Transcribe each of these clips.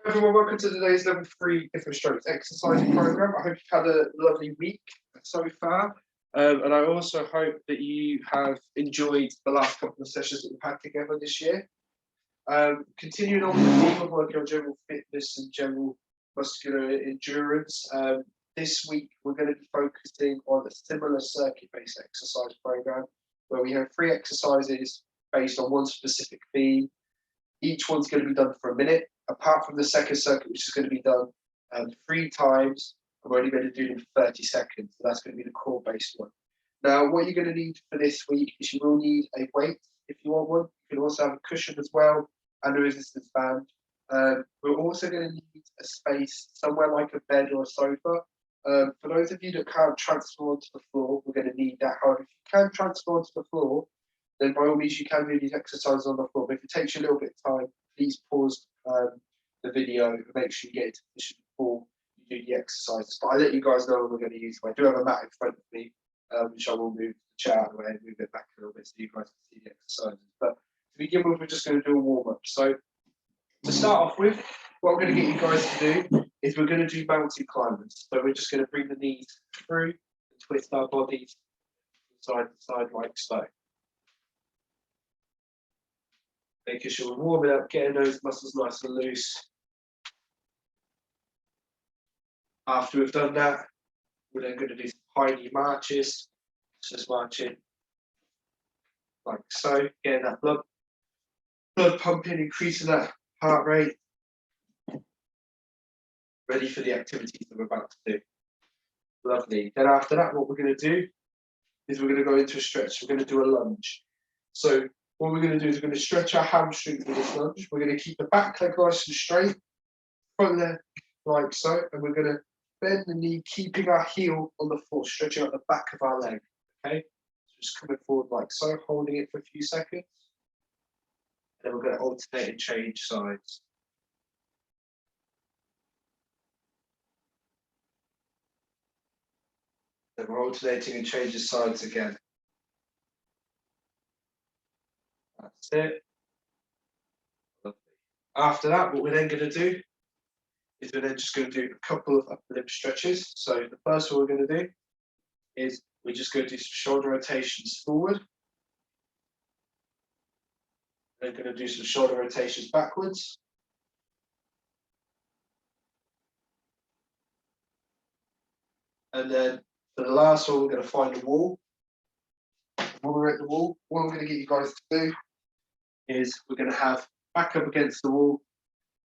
Everyone, welcome to today's level 3 different strokes exercise program. I hope you've had a lovely week so far, and I also hope that you have enjoyed the last couple of sessions that we've had together this year. Continuing on with the theme of working on general fitness and general muscular endurance, this week we're going to be focusing on a similar circuit-based exercise program where we have 3 exercises based on one specific theme. Each one's going to be done for a minute, apart from the second circuit, which is going to be done 3 times. I'm only going to do them for 30 seconds. So that's going to be the core-based one. Now, what you're going to need for this week is you will need a weight if you want one. You can also have a cushion as well and a resistance band. We're also going to need a space somewhere like a bed or a sofa. For those of you that can't transfer onto the floor, we're going to need that. However, if you can transfer onto the floor, then by all means you can do these exercises on the floor. But if it takes you a little bit of time, please pause the video and make sure you get into position before you do the exercises. But I'll let you guys know what we're going to use. I do have a mat in front of me, which I will move the chair out of the way and move it back a little bit so you guys can see the exercises. But to begin with, we're just going to do a warm-up. So to start off with, what I'm going to get you guys to do is we're going to do Bouncy Climbs. So we're just going to bring the knees through and twist our bodies side to side like so. Making sure we're warming up, getting those muscles nice and loose. After we've done that, we're then going to do some high knee marches. Just marching like so, getting that blood pumping, increasing that heart rate. Ready for the activities that we're about to do. Lovely. Then after that, what we're going to do is we're going to go into a stretch. We're going to do a lunge. So what we're going to do is we're going to stretch our hamstrings for this lunge. We're going to keep the back leg nice and straight, front leg like so, and we're going to bend the knee, keeping our heel on the floor, stretching out the back of our leg. Okay, so just coming forward like so, holding it for a few seconds. And then we're going to alternate and change sides. Then we're alternating and changing sides again. That's it. Lovely. After that, what we're then going to do is we're then just going to do a couple of upper limb stretches. So the first one we're going to do is we're just going to do some shoulder rotations forward. Then going to do some shoulder rotations backwards. And then for the last one, we're going to find a wall. When we're at the wall, what I'm going to get you guys to do is we're going to have back up against the wall.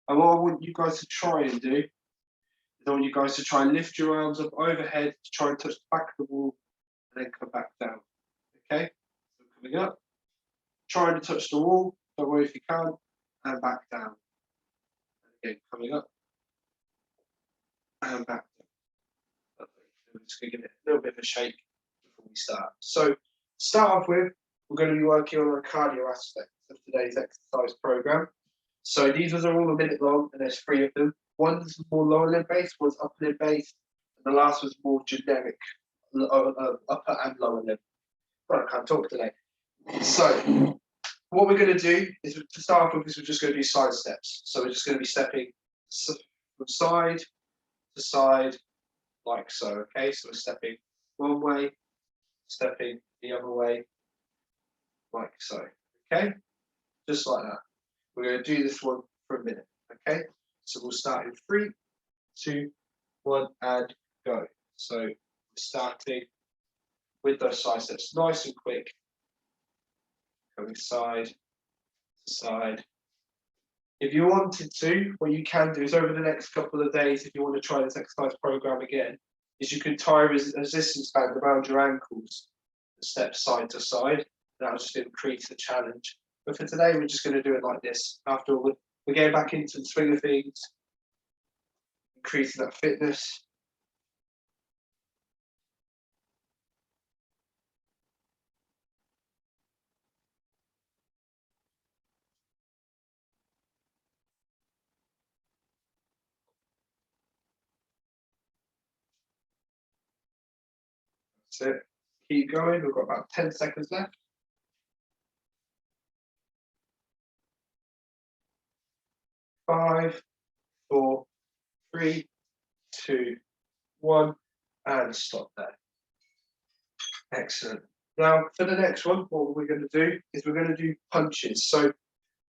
And what I want you guys to try and do is I want you guys to try and lift your arms up overhead to try and touch the back of the wall and then come back down. Okay? So coming up, trying to touch the wall, don't worry if you can't, and back down. And again, coming up and back down. Lovely. We're just going to give it a little bit of a shake before we start. So to start off with, we're going to be working on the cardio aspect of today's exercise program. So these are all a minute long, and there's 3 of them. One's more lower limb based, one's upper limb based, and the last was more generic, upper and lower limb. Well, I can't talk today. So what we're going to do is, to start off with, we're just going to do side steps. So we're just going to be stepping from side to side, like so. Okay, so we're stepping one way, stepping the other way, like so. Okay, just like that. We're going to do this one for a minute. Okay, so we'll start in 3, 2, 1, and go. So we're starting with those side steps, nice and quick. Going side to side. If you wanted to, what you can do is over the next couple of days, if you want to try this exercise program again, is you can tie a resistance band around your ankles and step side to side. That'll just increase the challenge. But for today, we're just going to do it like this. After all, we're getting back into the swing of things, increasing that fitness. That's it. Keep going. We've got about 10 seconds left. 5, 3, 2, 1, and stop there. Excellent. Now, for the next one, what we're going to do is we're going to do punches. So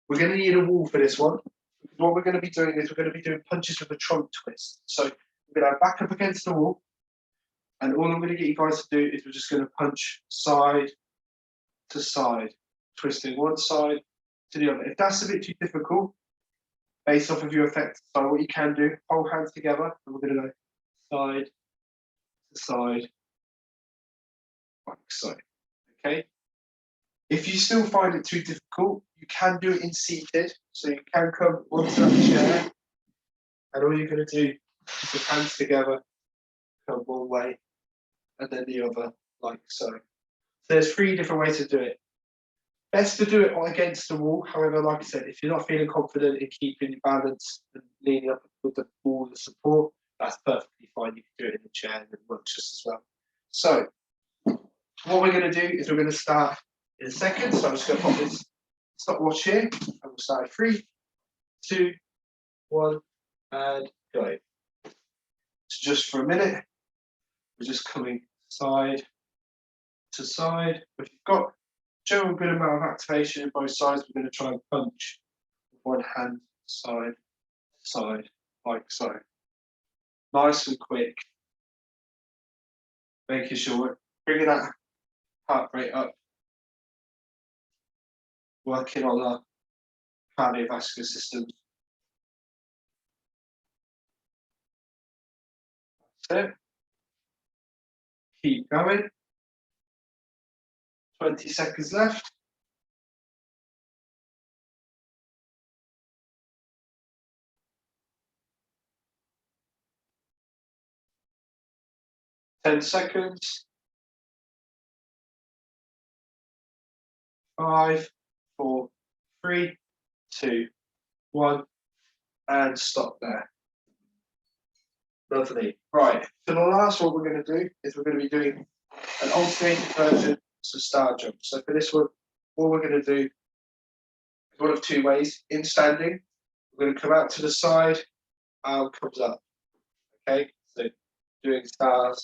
we're going to need a wall for this one. What we're going to be doing is we're going to be doing punches with a trunk twist. So we're going to back up against the wall, and all I'm going to get you guys to do is we're just going to punch side to side, twisting one side to the other. If that's a bit too difficult, based off of your effect, so what you can do, hold hands together, and we're going to go side to side, like so. Okay. If you still find it too difficult, you can do it in seated. So you can come onto that chair, and all you're going to do is put hands together, come one way, and then the other, like so. So there's 3 different ways to do it. Best to do it against the wall. However, like I said, if you're not feeling confident in keeping your balance and leaning up with the wall of support, that's perfectly fine. You can do it in the chair, and it works just as well. So what we're going to do is we're going to start in a second. So I'm just going to pop this stopwatch here, and we'll start 3, 2, 1, and go. So just for a minute, we're just coming side to side. If you've got general good amount of activation in both sides, we're going to try and punch with one hand, side to side, like so. Nice and quick. Making sure we're bringing that heart rate up. Working on our cardiovascular systems. That's it. Keep going. 20 seconds left. Ten seconds. 5, 4, 3, 2, 1, and stop there. Lovely. Right. For the last one we're going to do is we're going to be doing an alternating version of star jump. So for this one, all we're going to do is one of 2 ways. In standing, we're going to come out to the side, arm comes up. Okay, so doing stars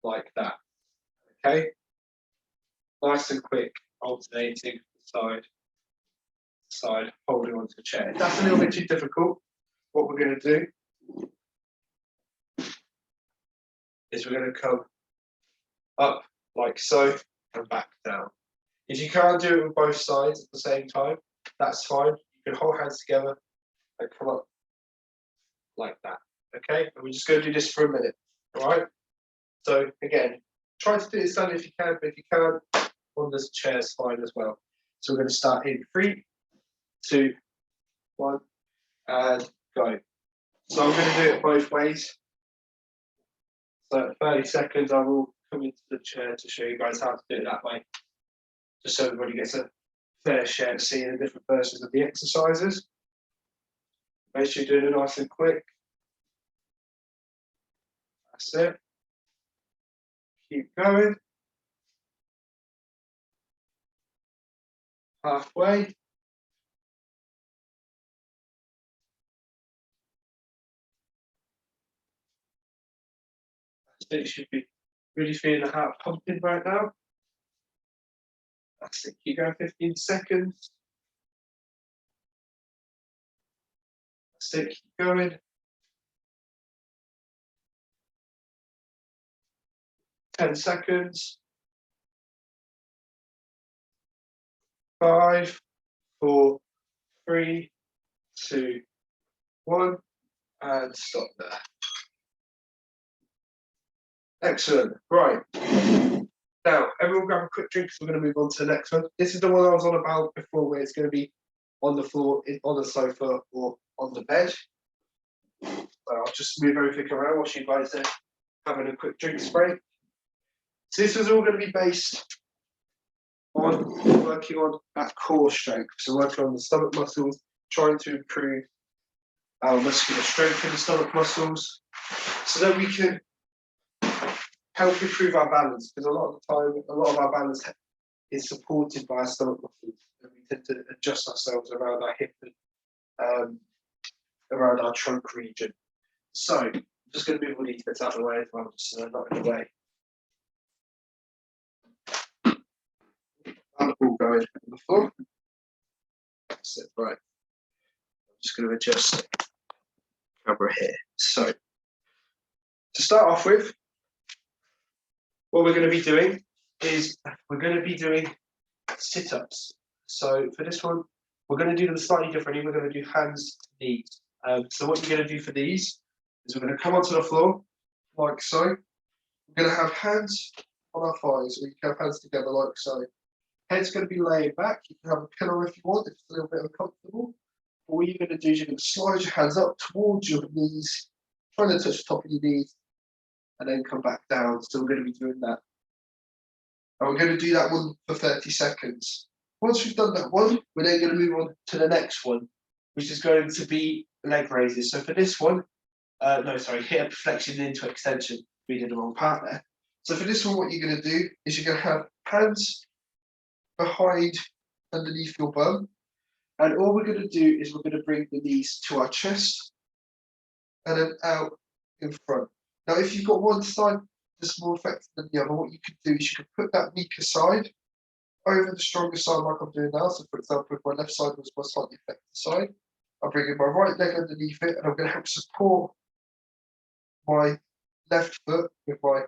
like that. Okay, nice and quick, alternating side to side, holding onto the chair. If that's a little bit too difficult, what we're going to do is we're going to come up like so and back down. If you can't do it with both sides at the same time, that's fine. You can hold hands together and come up like that. Okay, and we're just going to do this for a minute. All right. So again, try to do it standing if you can, but if you can't, on this chair is fine as well. So we're going to start in 3, 2, 1, and go. So I'm going to do it both ways. So at 30 seconds, I will come into the chair to show you guys how to do it that way, just so everybody gets a fair share of seeing the different versions of the exercises. Make sure you're doing it nice and quick. That's it. Keep going. Halfway. It should be really feeling the heart pumping right now. That's it. Keep going 15 seconds. That's it. Keep going. 10 seconds. 5, 4, 3, 2, 1, and stop there. Excellent. Right. Now, everyone grab a quick drink because we're going to move on to the next one. This is the one I was on about before, where it's going to be on the floor, on the sofa, or on the bed. So I'll just move everything around while you guys are having a quick drinks break. So this is all going to be based on working on that core strength. So working on the stomach muscles, trying to improve our muscular strength in the stomach muscles, so that we can help improve our balance, because a lot of the time, a lot of our balance is supported by our stomach muscles, and we tend to adjust ourselves around our hip and around our trunk region. So I'm just going to move all these bits out of the way as well, just so they're not in the way. And all going on the floor. That's it, right. I'm just going to adjust the camera here. So to start off with, what we're going to be doing is we're going to be doing sit-ups. So for this one, we're going to do them slightly differently. We're going to do hands to knees. So what you're going to do for these is we're going to come onto the floor like so. We're going to have hands on our thighs, or you can have hands together like so. Head's going to be laying back. You can have a pillow if you want, if it's a little bit uncomfortable. But what you're going to do is you're going to slide your hands up towards your knees, trying to touch the top of your knees, and then come back down. So we're going to be doing that. And we're going to do that one for 30 seconds. Once we've done that one, we're then going to move on to the next one, which is going to be leg raises. So for this one, hip flexion into extension. We did the wrong part there. So for this one, what you're going to do is you're going to have hands behind, underneath your bum. And all we're going to do is we're going to bring the knees to our chest and then out in front. Now, if you've got one side that's more effective than the other, what you could do is you could put that weaker side over the stronger side like I'm doing now. So for example, if my left side was my slightly effective side, I'm bringing my right leg underneath it and I'm going to help support my left foot with my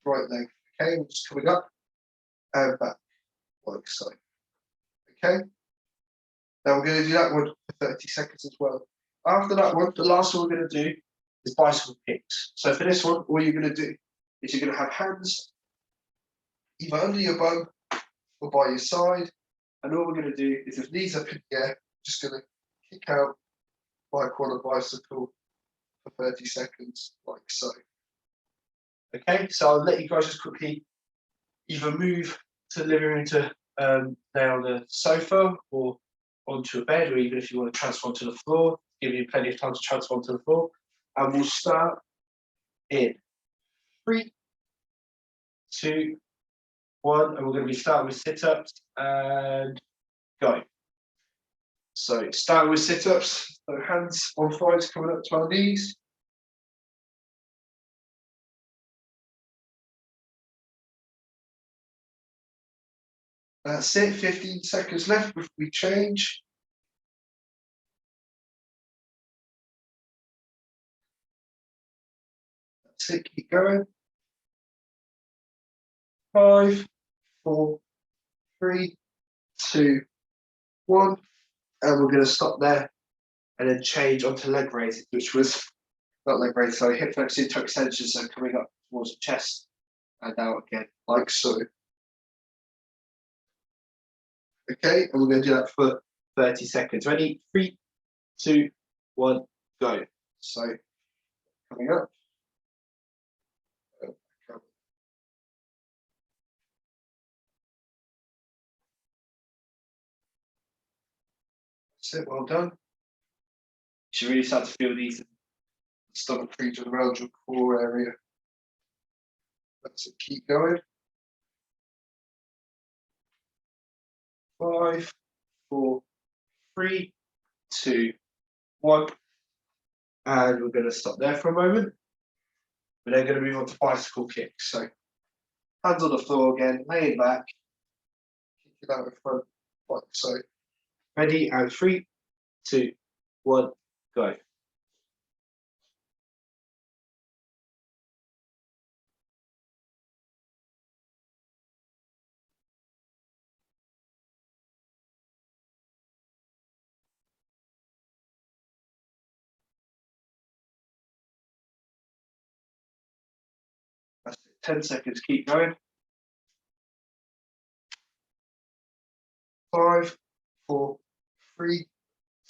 right leg. Okay, I'm just coming up and back like so. Okay, now we're going to do that one for 30 seconds as well. After that one, the last one we're going to do is bicycle kicks. So for this one, all you're going to do is you're going to have hands either under your bum or by your side, and all we're going to do is with knees up in the air, just going to kick out like on a bicycle for 30 seconds, like so. Okay, so I'll let you guys just quickly either move to the living room to lay on the sofa or onto a bed, or even if you want to transform to the floor, give you plenty of time to transform to the floor. And we'll start in 3, 2, 1, and we're going to be starting with sit-ups and go. So starting with sit-ups, so hands on thighs coming up to our knees. That's it, 15 seconds left before we change. That's it, keep going. 5, 4, 3, 2, 1. And we're going to stop there and then change onto leg raises, which was not leg raises, sorry, hip flexion into extension, so coming up towards the chest and out again, like so. Okay, and we're going to do that for 30 seconds. Ready? 3, 2, 1, go. So coming up. That's it, well done. You should really start to feel these stomach region around your core area. That's it, keep going. 5, 4, 3, 2, 1. And we're going to stop there for a moment. We're then going to move on to bicycle kicks. So hands on the floor again, laying back, kicking out in front, like so. Ready, and 3, 2, 1, go. That's it, 10 seconds, keep going. 5, 4, 3,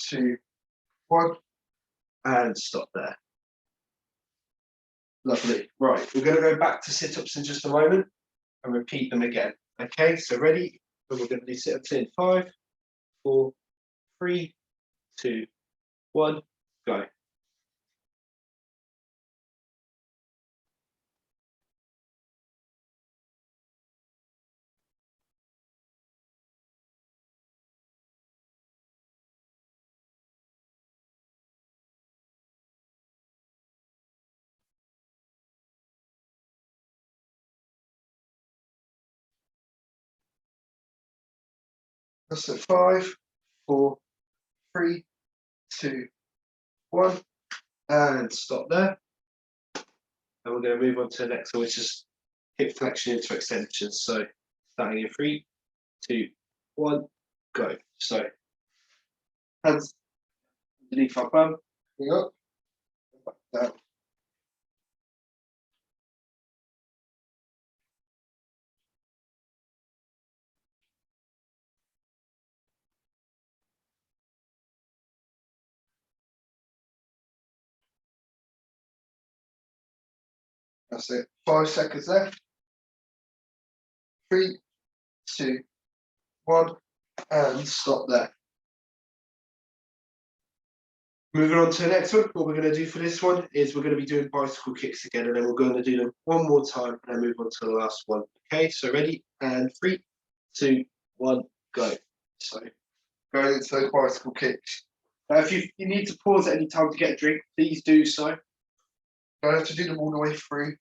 2, 1, and stop there. Lovely. Right, we're going to go back to sit-ups in just a moment and repeat them again. Okay, so ready? And we're going to do sit-ups in 5, 4, 3, 2, 1, go. That's it. 5, 4, 3, 2, 1, and stop there. And we're going to move on to the next one, which is hip flexion into extension. So starting in 3, 2, 1, go. So hands underneath our bum, coming up, back down. That's it. 5 seconds left. 3, 2, 1, and stop there. Moving on to the next one, what we're going to do for this one is we're going to be doing bicycle kicks again, and then we're going to do them one more time and then move on to the last one. Okay, so ready? And 3, 2, 1, go. So going into those bicycle kicks. Now, if you need to pause at any time to get a drink, please do so. You don't have to do them all the way through.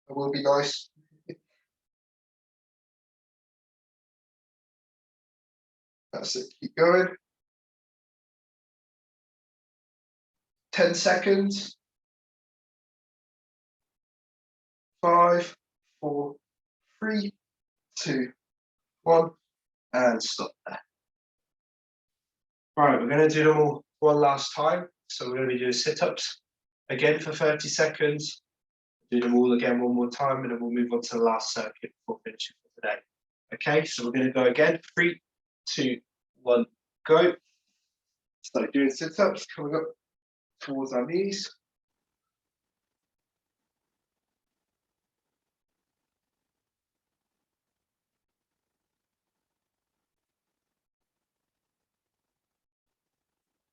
It will be nice. That's it. Keep going. 10 seconds. 5, 4, 3, 2, 1, and stop there. Right, we're going to do them all one last time. So we're going to be doing sit-ups again for 30 seconds. Do them all again one more time, and then we'll move on to the last circuit before finishing for today. Okay, so we're going to go again. 3, 2, 1, go. So doing sit-ups, coming up towards our knees.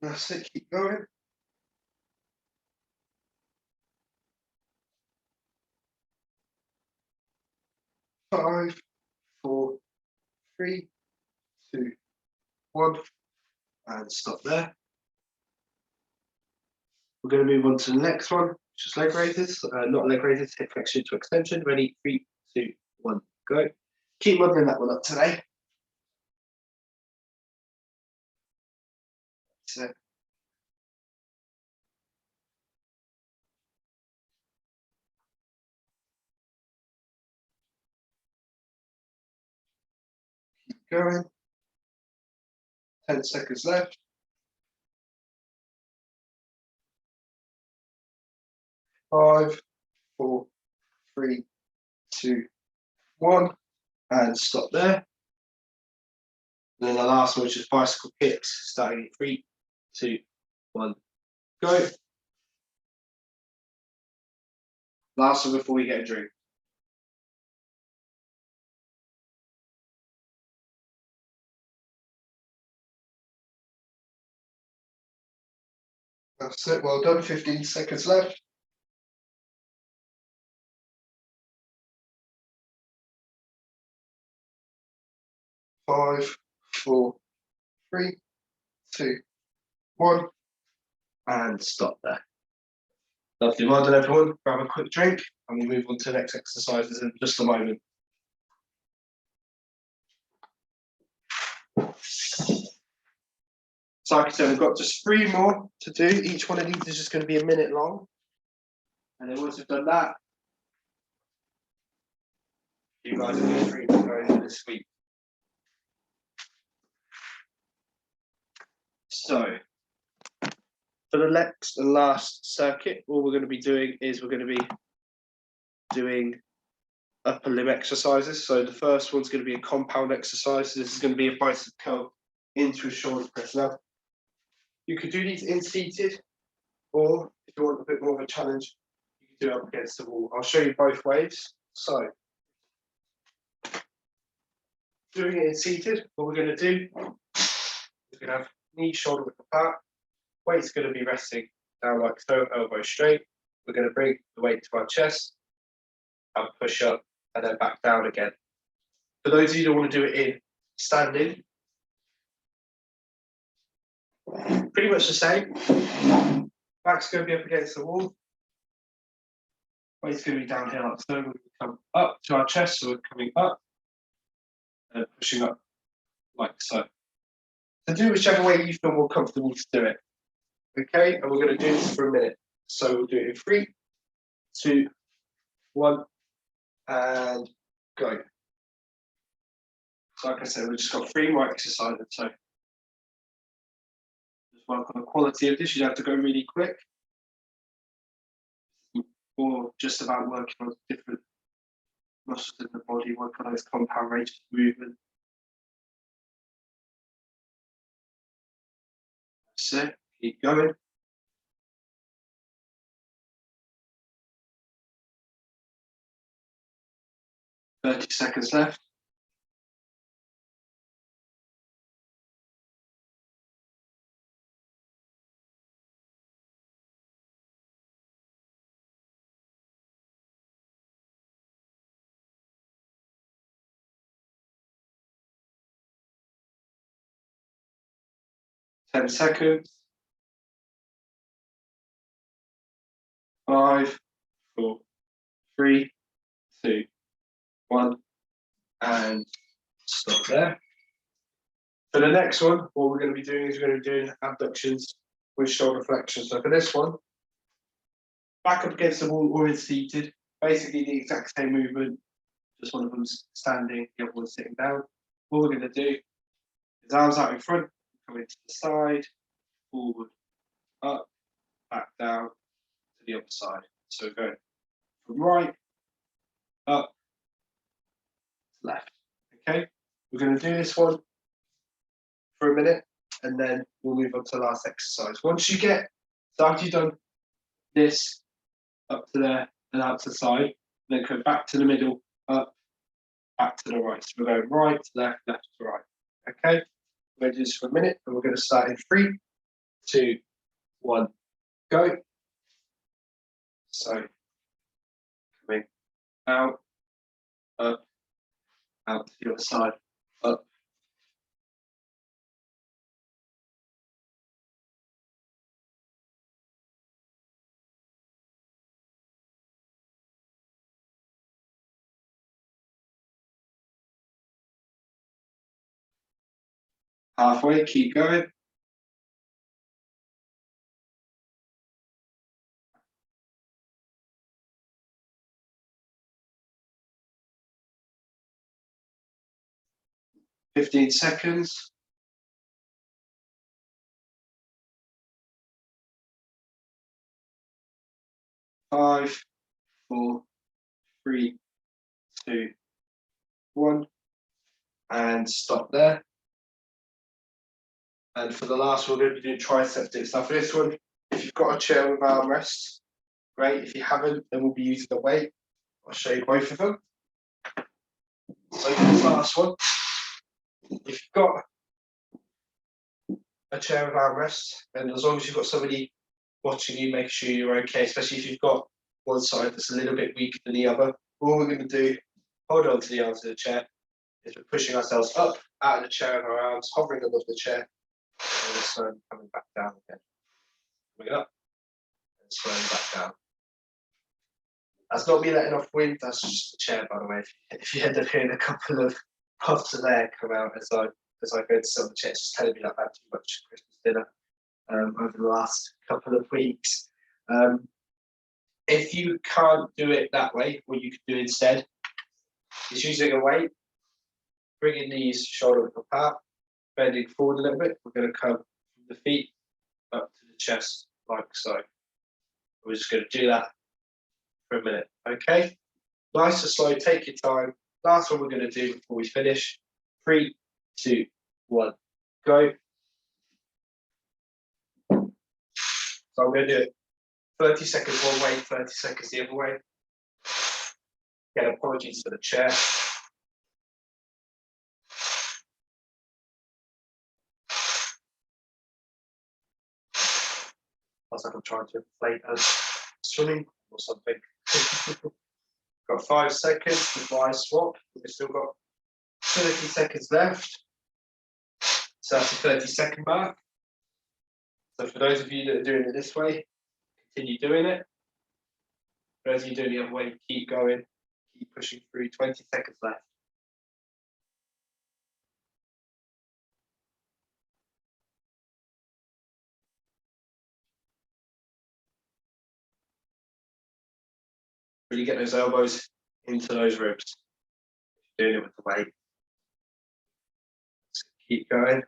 That's it, keep going. 5, 4, 3, 2, 1, and stop there. We're going to move on to the next one, which is leg raises, not leg raises, hip flexion to extension. Ready? 3, 2, 1, go. Keep modeling that one up today. That's it. Keep going. 10 seconds left. 5, 4, 3, 2, 1, and stop there. And then the last one, which is bicycle kicks, starting in 3, 2, 1, go. Last one before we get a drink. That's it, well done, 15 seconds left. 5, 4, 3, 2, 1, and stop there. Lovely, well done everyone. Grab a quick drink and we'll move on to the next exercises in just a moment. So like I said, we've got just 3 more to do. Each one of these is just going to be a minute long. And then once we've done that, you guys will be free to go into this week. So, for the next and last circuit, all we're going to be doing is we're going to be doing upper limb exercises. So the first one's going to be a compound exercise. So this is going to be a bicep curl into a shoulder press. Now, you could do these in seated, or if you want a bit more of a challenge, you can do it up against the wall. I'll show you both ways. So, doing it in seated, what we're going to do is we're going to have knee shoulder width apart. Weight's going to be resting down like so, elbow straight. We're going to bring the weight to our chest and push up and then back down again. For those of you who want to do it in standing, pretty much the same. Back's going to be up against the wall. Weight's going to be down here like so. We're going to come up to our chest, so we're coming up and pushing up like so. So do whichever way you feel more comfortable to do it. Okay, and we're going to do this for a minute. So we'll do it in 3, 2, 1, and go. So like I said, we've just got 3 more exercises. So just work on the quality of this. You don't have to go really quick, or just about working on different muscles in the body, working on those compound ranges of movement. That's it. Keep going. 30 seconds left. Ten seconds. 5, 4, 3, 2, 1, and stop there. For the next one, what we're going to be doing is we're going to be doing abductions with shoulder flexion. So for this one, back up against the wall or is seated, basically the exact same movement, just one of them's standing, the other one's sitting down. What we're going to do is arms out in front, coming to the side, forward, up, back down to the other side. So we're going from right, up, left. Okay, we're going to do this one for a minute and then we'll move on to the last exercise. Once you get, so after you've done this up to there and out to the side, then come back to the middle, up, back to the right. So we're going right, left, left to right. Okay, we're going to do this for a minute and we're going to start in 3, 2, 1, go. So coming out, up, out to the other side, up. Halfway, keep going. "15 seconds. 5, 4, 3, 2, 1, and stop there. And for the last one, we're going to be doing tricep dips. Now for this one, if you've got a chair with armrests, great. If you haven't, then we'll be using the weight. I'll show you both of them. So for this last one, if you've got a chair with armrests, and as long as you've got somebody watching you, make sure you're okay, especially if you've got one side that's a little bit weaker than the other. All we're going to do, hold on to the arms of the chair, is we're pushing ourselves up out of the chair with our arms, hovering above the chair, and then slowly coming back down again. Coming up, and slowly back down. That's not me letting off wind, that's just the chair, by the way. If you end up hearing a couple of puffs of air come out as I go to some of the chairs, just telling me that I've had too much Christmas dinner over the last couple of weeks. If you can't do it that way, what you can do instead is using a weight, bringing these shoulder width apart, bending forward a little bit. We're going to come from the feet up to the chest, like so. We're just going to do that for a minute, okay? Nice and slow, take your time. Last one we're going to do before we finish. 3, 2, 1, go. So I'm going to do it 30 seconds one way, 30 seconds the other way. Again, apologies for the chair. Looks like I'm trying to inflate as swimming or something. Got 5 seconds before I swap. We've still got 30 seconds left. So that's the 30-second mark. So for those of you that are doing it this way, continue doing it. For those of you doing it the other way, keep going, keep pushing through. 20 seconds left. Really get those elbows into those ribs. Doing it with the weight. Just keep going.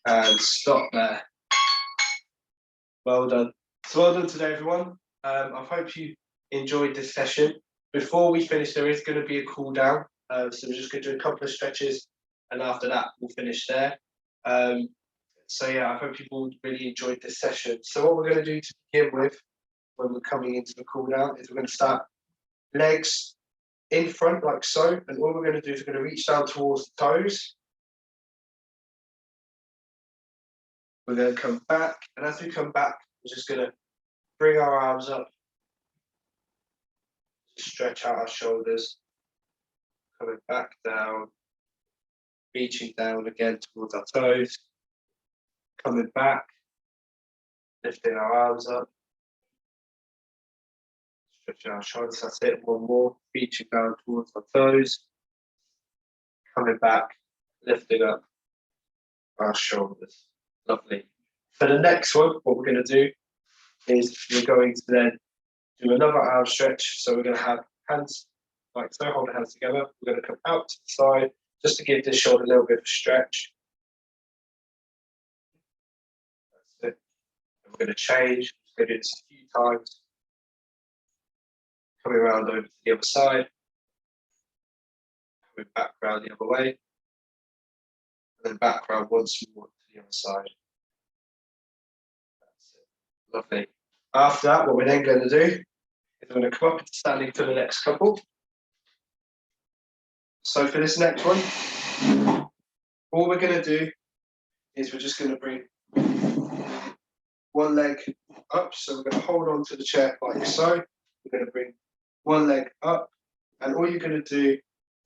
And stop there. Well done. So well done today, everyone. I hope you enjoyed this session. Before we finish, there is going to be a cool down. So we're just going to do a couple of stretches, and after that, we'll finish there. So yeah, I hope people really enjoyed this session. So what we're going to do to begin with, when we're coming into the cool down, is we're going to start legs in front like so, and all we're going to do is we're going to reach down towards the toes. We're going to come back, and as we come back, we're just going to bring our arms up, stretch out our shoulders, coming back down, reaching down again towards our toes, coming back, lifting our arms up, stretching our shoulders. That's it. One more, reaching down towards our toes, coming back, lifting up our shoulders. Lovely. For the next one, what we're going to do is we're going to then do another arm stretch. So we're going to have hands like so, hold the hands together. We're going to come out to the side just to give this shoulder a little bit of a stretch. That's it. And we're going to change. We're going to do this a few times. Coming around over to the other side. Coming back around the other way. And then back around once more to the other side. That's it. Lovely. After that, what we're then going to do is we're going to come up and standing for the next couple. So for this next one, all we're going to do is we're just going to bring one leg up. So we're going to hold on to the chair like so. We're going to bring one leg up, and all you're going to do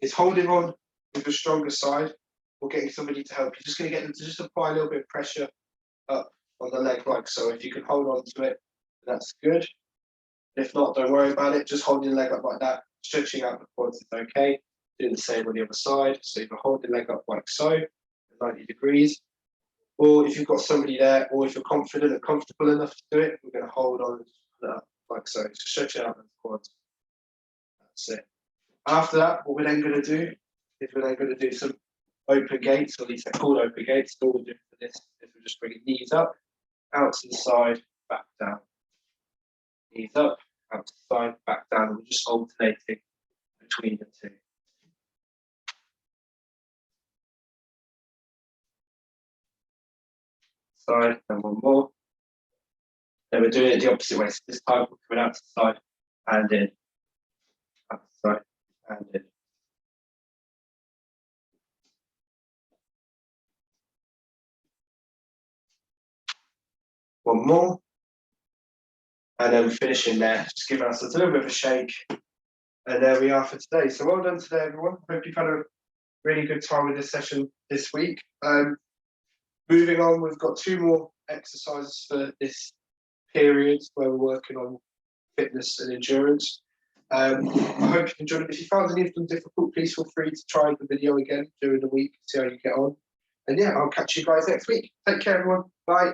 is holding on with the stronger side or getting somebody to help. You're just going to get them to just apply a little bit of pressure up on the leg like so. If you can hold on to it, that's good. If not, don't worry about it. Just hold your leg up like that, stretching out the quads is okay. Do the same on the other side. So you can hold the leg up like so, 90 degrees. Or if you've got somebody there, or if you're confident and comfortable enough to do it, we're going to hold on like so. So stretch out the quads. That's it. After that, what we're then going to do is we're then going to do some open gates, or at least they're called open gates. All we're doing for this is we're just bringing knees up, out to the side, back down. Knees up, out to the side, back down. We're just alternating between the two. Side, and one more. Then we're doing it the opposite way. So this time we're coming out to the side and in. Out to the side and in. One more. And then we finish in there. Just giving us a little bit of a shake. And there we are for today. So well done today, everyone. Hope you've had a really good time with this session this week. Moving on, we've got 2 more exercises for this period where we're working on fitness and endurance. I hope you enjoyed it. If you found any of them difficult, please feel free to try the video again during the week, see how you get on. And yeah, I'll catch you guys next week. Take care, everyone. Bye.